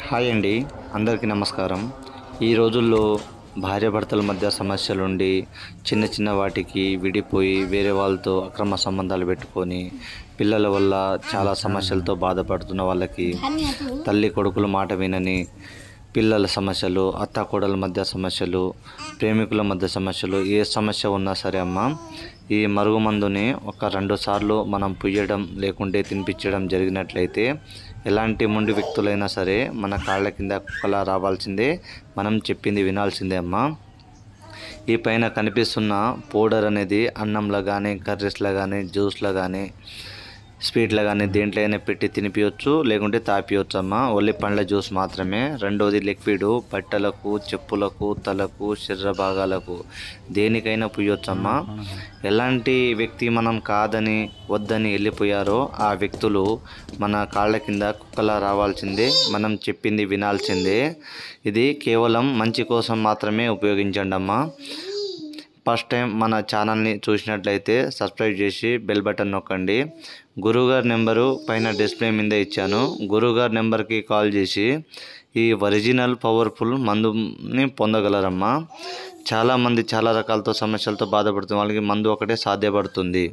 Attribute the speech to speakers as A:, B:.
A: Hi అండి, అందరికీ నమస్కారం. ఈ రోజుల్లో భార్యాభర్తల మధ్య సమస్యలుండి చిన్న చిన్న వాటికి విడిపోయి వేరే వాళ్ళతో అక్రమ సంబంధాలు పెట్టుకొని పిల్లల వల్ల చాలా సమస్యలతో బాధపడుతున్న వాళ్ళకి, తల్లి కొడుకుల మాట వినని పిల్లల సమస్యలు, అత్తాకోడల మధ్య సమస్యలు, ప్రేమికుల మధ్య సమస్యలు, ఏ సమస్య ఉన్నా సరే అమ్మ, ఈ మరుగుమందుని ఒక 2 సార్లు మనం పుయ్యడం లేకుంటే తినిపించడం జరిగినట్లయితే ఎలాంటి మొండి వ్యక్తులైనా సరే మన కాళ్ళ కింద కుక్కలా రావాల్సిందే, మనం చెప్పింది వినాల్సిందే అమ్మ. ఈ పైన కనిపిస్తున్న పౌడర్ అనేది అన్నంలో కానీ, కర్రీస్లో కానీ, జ్యూస్లో కానీ, స్వీట్లో కానీ దేంట్లో అయినా పెట్టి తినిపించవచ్చు, లేకుంటే తాపియవచ్చు అమ్మ. ఓన్లీ పండ్ల జ్యూస్ మాత్రమే. రెండోది లిక్విడ్ బట్టలకు, చెప్పులకు, తలకు, శరీర భాగాలకు దేనికైనా పుయ్యొచ్చు అమ్మ. ఎలాంటి వ్యక్తి మనం కాదని వద్దని వెళ్ళిపోయారో ఆ వ్యక్తులు మన కాళ్ళ కింద కుక్కలా రావాల్సిందే, మనం చెప్పింది వినాల్సిందే. ఇది కేవలం మంచి కోసం మాత్రమే ఉపయోగించండి అమ్మ. ఫస్ట్ టైం మన ఛానల్ని చూసినట్లయితే సబ్స్క్రైబ్ చేసి బెల్ బటన్ నొక్కండి. గురువుగారి నెంబరు పైన డిస్ప్లే మీద ఇచ్చాను. గురువుగారి నెంబర్కి కాల్ చేసి ఈ ఒరిజినల్ పవర్ఫుల్ మందుని పొందగలరమ్మా. చాలామంది చాలా రకాలతో సమస్యలతో బాధపడుతున్న వాళ్ళకి మందు ఒకటే సాధ్యపడుతుంది.